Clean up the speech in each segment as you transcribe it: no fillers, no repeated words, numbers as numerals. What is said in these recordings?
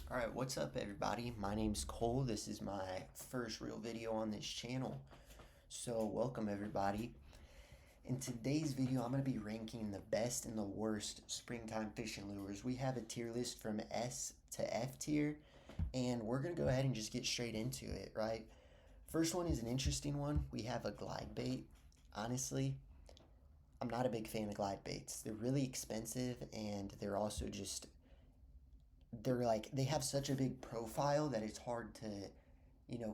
Alright, what's up everybody? My name's Cole. This is my first real video on this channel. So welcome everybody. In today's video, I'm going to be ranking the best and the worst springtime fishing lures. We have a tier list from S to F tier, and we're going to go ahead and just get straight into it, right? First one is an interesting one. We have a glide bait. Honestly, I'm not a big fan of glide baits. They're really expensive, and they're also just they have such a big profile that it's hard to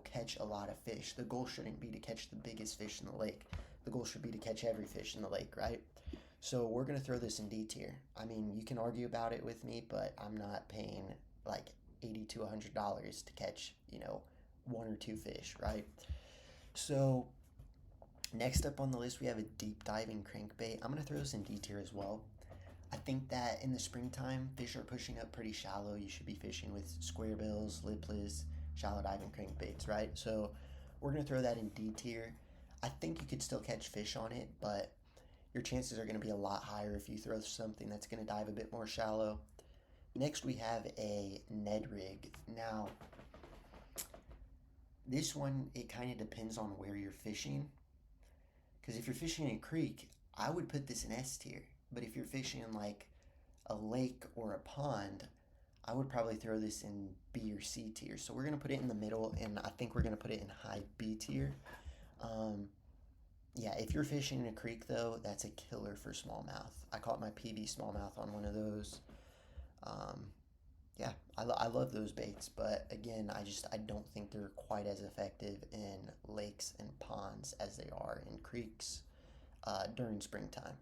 catch a lot of fish. The goal shouldn't be to catch the biggest fish in the lake. The goal should be to catch every fish in the lake, right? So we're gonna throw this in D tier. I mean, you can argue about it with me, but I'm not paying like $80 to $100 to catch one or two fish, right? So next up on the list we have a deep diving crankbait. I'm gonna throw this in D tier as well. I think that in the springtime, fish are pushing up pretty shallow. You should be fishing with square bills, lipless, shallow diving crankbaits, right? So we're going to throw that in D tier. I think you could still catch fish on it, but your chances are going to be a lot higher if you throw something that's going to dive a bit more shallow. Next, we have a Ned rig. Now, this one, it kind of depends on where you're fishing. Because if you're fishing in a creek, I would put this in S tier. But if you're fishing in like a lake or a pond, I would probably throw this in B or C tier. So we're going to put it in the middle, and I think we're going to put it in high B tier. Yeah, if you're fishing in a creek, though, that's a killer for smallmouth. I caught my PB smallmouth on one of those. Um, yeah, I love those baits, but again, I don't think they're quite as effective in lakes and ponds as they are in creeks during springtime.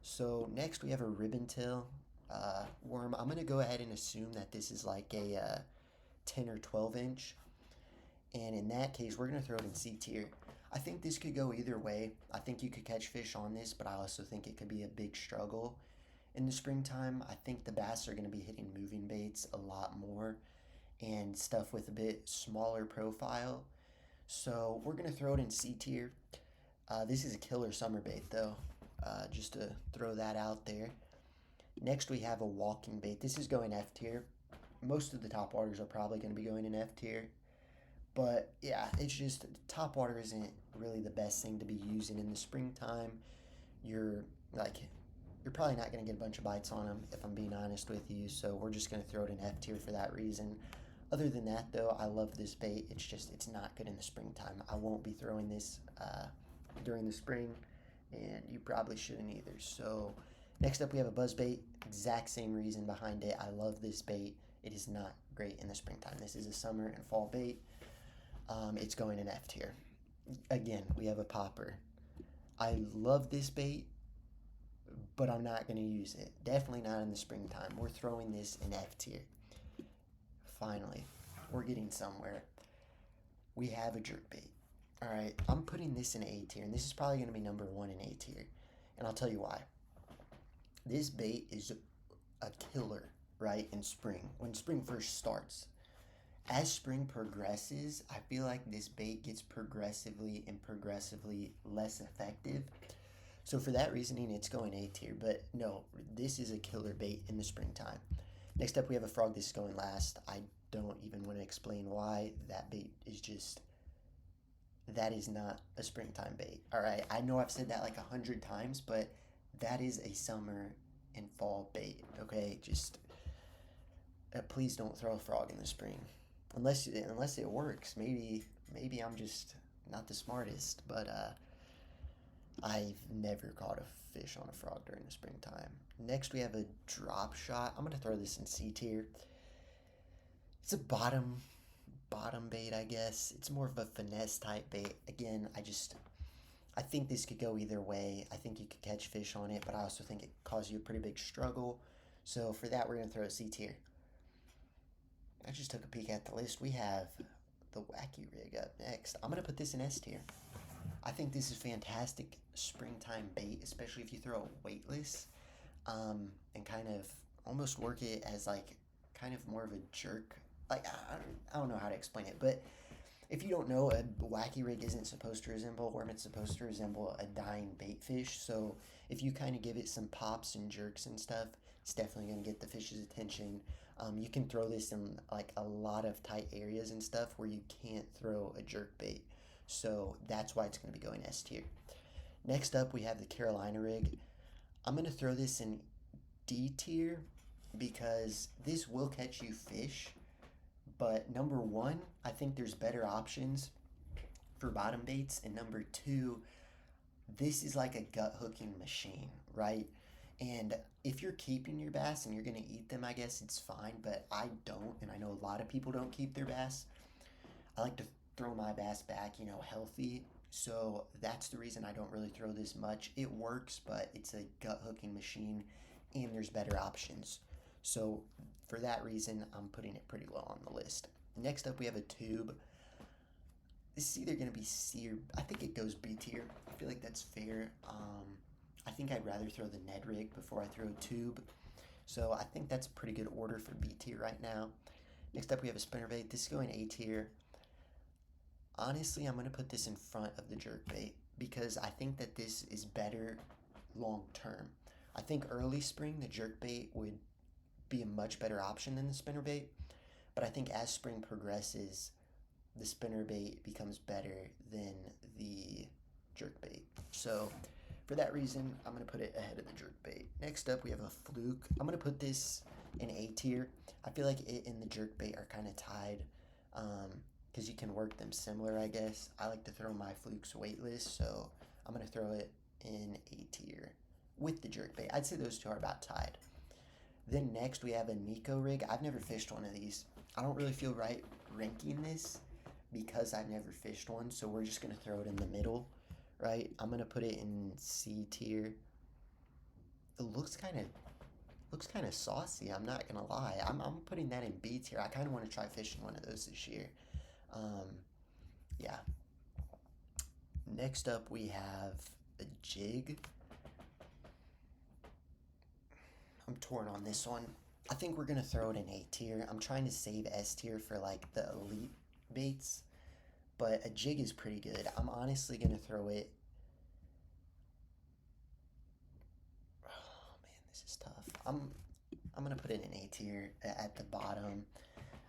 So next we have a ribbon tail worm. I'm going to go ahead and assume that this is like a 10 or 12 inch. And in that case, we're going to throw it in C tier. I think this could go either way. I think you could catch fish on this, but I also think it could be a big struggle. In the springtime, I think the bass are going to be hitting moving baits a lot more and stuff with a bit smaller profile. So we're going to throw it in C tier. This is a killer summer bait though, just to throw that out there. Next we have a walking bait. This is going F tier. Most of the top waters are probably going to be going in F tier. But yeah, it's just top water isn't really the best thing to be using in the springtime. You're like you're probably not going to get a bunch of bites on them if I'm being honest with you. So we're just going to throw it in F tier for that reason. Other than that though, I love this bait. It's not good in the springtime. I won't be throwing this during the spring, and you probably shouldn't either. So next up we have a buzz bait. Exact same reason behind it. I love this bait. It is not great in the springtime. This is a summer and fall bait. It's going in F tier. Again, we have a popper. I love this bait, but I'm not going to use it. Definitely not in the springtime. We're throwing this in F tier. Finally, we're getting somewhere. We have a jerk bait. All right, I'm putting this in A tier, and this is probably going to be number one in A tier. And I'll tell you why. This bait is a killer, right, in spring, when spring first starts. As spring progresses, I feel like this bait gets progressively and progressively less effective. So for that reasoning, it's going A tier. But no, this is a killer bait in the springtime. Next up, we have a frog. This is going last. I don't even want to explain why. That bait is just, that is not a springtime bait. All right, I know I've said that like 100 times, but that is a summer and fall bait. Okay, just please don't throw a frog in the spring, unless it works. Maybe I'm just not the smartest, but I've never caught a fish on a frog during the springtime. Next, we have a drop shot. I'm gonna throw this in C tier. It's a bottom bait, I guess. It's more of a finesse type bait. Again, I think this could go either way. I think you could catch fish on it, but I also think it cause you a pretty big struggle. So for that, we're gonna throw a C tier. I just took a peek at the list. We have the Wacky Rig up next. I'm gonna put this in S tier. I think this is fantastic springtime bait, especially if you throw a weightless, and kind of almost work it as like kind of more of a jerk. Like I don't know how to explain it, but if you don't know, a wacky rig isn't supposed to resemble a worm. It's supposed to resemble a dying bait fish. So if you kind of give it some pops and jerks and stuff, it's definitely going to get the fish's attention. You can throw this in like a lot of tight areas and stuff where you can't throw a jerk bait. So that's why it's going to be going S tier. Next up, we have the Carolina rig. I'm going to throw this in D tier because this will catch you fish. But number one, I think there's better options for bottom baits. And number two, this is like a gut hooking machine, right? And if you're keeping your bass and you're going to eat them, I guess it's fine. But I don't, and I know a lot of people don't keep their bass. I like to throw my bass back, healthy. So that's the reason I don't really throw this much. It works, but it's a gut hooking machine and there's better options. So for that reason, I'm putting it pretty low on the list. Next up, we have a tube. This is either going to be C or I think it goes B tier. I feel like that's fair. I think I'd rather throw the Ned rig before I throw a tube. So I think that's a pretty good order for B tier right now. Next up, we have a spinnerbait. This is going A tier. Honestly, I'm going to put this in front of the jerkbait because I think that this is better long term. I think early spring, the jerkbait would be a much better option than the spinnerbait. But I think as spring progresses, the spinnerbait becomes better than the jerkbait. So for that reason, I'm going to put it ahead of the jerkbait. Next up, we have a fluke. I'm going to put this in A tier. I feel like it and the jerkbait are kind of tied because you can work them similar, I guess. I like to throw my flukes weightless, so I'm going to throw it in A tier with the jerkbait. I'd say those two are about tied. Then next, we have a Nico rig. I've never fished one of these. I don't really feel right ranking this because I've never fished one, so we're just going to throw it in the middle, right? I'm going to put it in C tier. It looks kind of saucy, I'm not going to lie. I'm putting that in B tier. I kind of want to try fishing one of those this year. Yeah. Next up, we have a jig. I'm torn on this one. I think we're going to throw it in A tier. I'm trying to save S tier for like the elite baits, but a jig is pretty good. I'm honestly going to throw it. Oh man, this is tough. I'm going to put it in A tier at the bottom.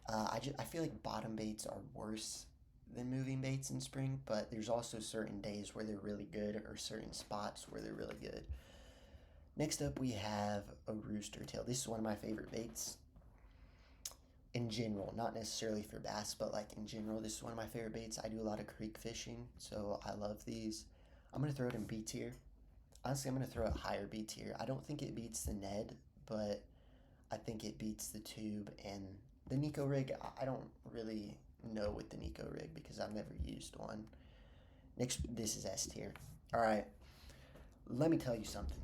I feel like bottom baits are worse than moving baits in spring, but there's also certain days where they're really good or certain spots where they're really good. Next up, we have a rooster tail. This is one of my favorite baits in general, not necessarily for bass, but like in general, this is one of my favorite baits. I do a lot of creek fishing, so I love these. I'm going to throw it in B tier. Honestly, I'm going to throw it higher B tier. I don't think it beats the Ned, but I think it beats the tube and the Nico rig. I don't really know with the Nico rig because I've never used one. Next, this is S tier. All right, let me tell you something.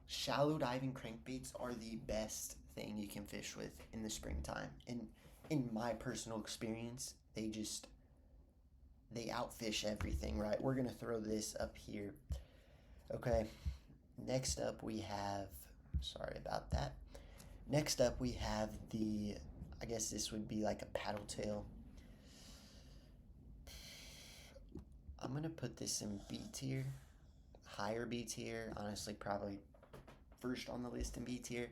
Shallow diving crankbaits are the best thing you can fish with in the springtime. And in my personal experience, they outfish everything, right? We're gonna throw this up here. Okay. Next up we have, sorry about that. Next up we have the, I guess this would be like a paddle tail. I'm gonna put this in B tier, higher B tier. Honestly, probably first on the list in B tier.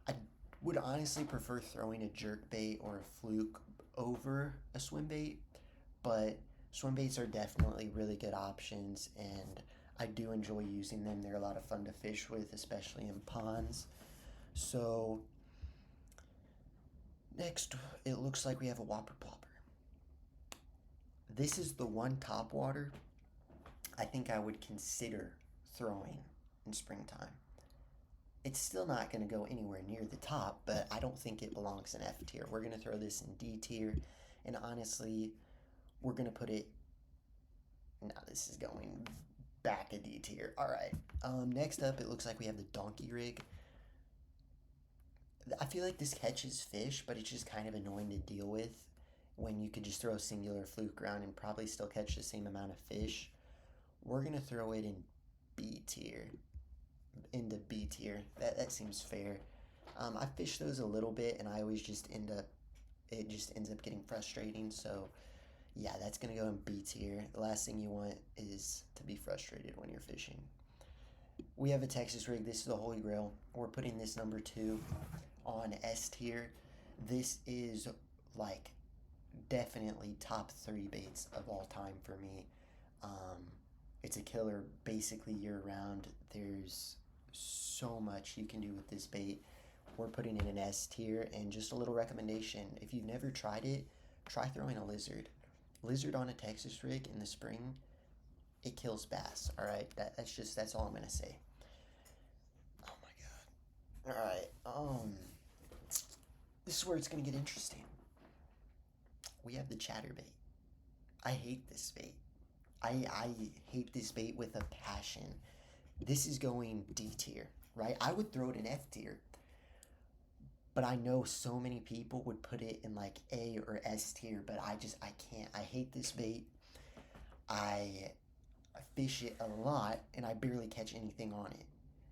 I would honestly prefer throwing a jerk bait or a fluke over a swim bait, but swim baits are definitely really good options, and I do enjoy using them. They're a lot of fun to fish with, especially in ponds. So next, it looks like we have a whopper plopper. This is the one top water I think I would consider throwing in springtime. It's still not going to go anywhere near the top, but I don't think it belongs in F tier. We're going to throw this in D tier, and honestly, we're going to put it. No, this is going back a D tier. All right. Next up, it looks like we have the donkey rig. I feel like this catches fish, but it's just kind of annoying to deal with when you could just throw a singular fluke around and probably still catch the same amount of fish. We're going to throw it in B tier. Into B tier. That seems fair. I fish those a little bit, and I always just ends up getting frustrating. So yeah, that's gonna go in B tier. The last thing you want is to be frustrated when you're fishing. We have a Texas rig. This is the Holy Grail. We're putting this number 2. on S tier. This is like definitely top three baits of all time for me. Um, it's a killer basically year round. There's so much you can do with this bait. We're putting it in S tier, and just a little recommendation: if you've never tried it, try throwing a lizard. Lizard on a Texas rig in the spring, it kills bass. All right, that's all I'm gonna say. Oh my god. All right. This is where it's gonna get interesting. We have the chatterbait. I hate this bait. I hate this bait with a passion. This is going D tier, right? I would throw it in F tier, but I know so many people would put it in like A or S tier, but I can't. I hate this bait. I fish it a lot and I barely catch anything on it.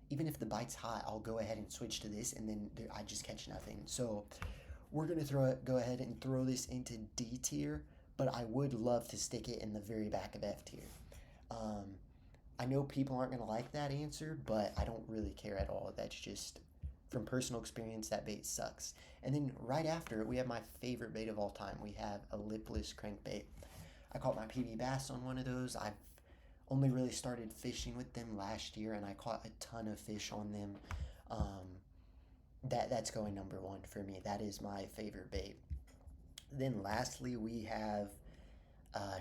Even if the bite's hot, I'll go ahead and switch to this, and then I just catch nothing. So we're gonna go ahead and throw this into D tier, but I would love to stick it in the very back of F tier. Um, I know people aren't gonna like that answer, but I don't really care at all. That's just from personal experience. That bait sucks. And then right after it, we have my favorite bait of all time. We have a lipless crankbait. I caught my PB bass on one of those. I've only really started fishing with them last year, and I caught a ton of fish on them. Um, that's going number one for me. That is my favorite bait. Then lastly, we have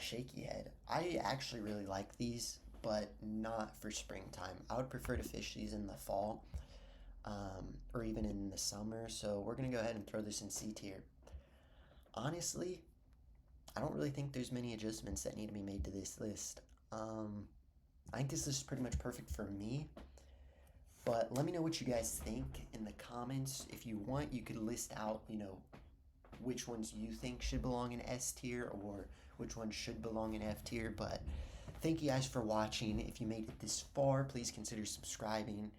shaky head. I actually really like these, but not for springtime. I would prefer to fish these in the fall, or even in the summer. So we're gonna go ahead and throw this in C tier. Honestly, I don't really think there's many adjustments that need to be made to this list. I think this is pretty much perfect for me. But let me know what you guys think in the comments. If you want, you could list out, which ones you think should belong in S tier or which ones should belong in F tier. But thank you guys for watching. If you made it this far, please consider subscribing.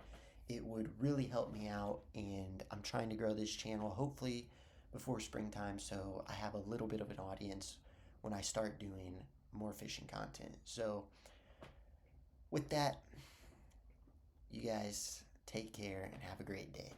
It would really help me out, and I'm trying to grow this channel hopefully before springtime, so I have a little bit of an audience when I start doing more fishing content. So with that, you guys take care and have a great day.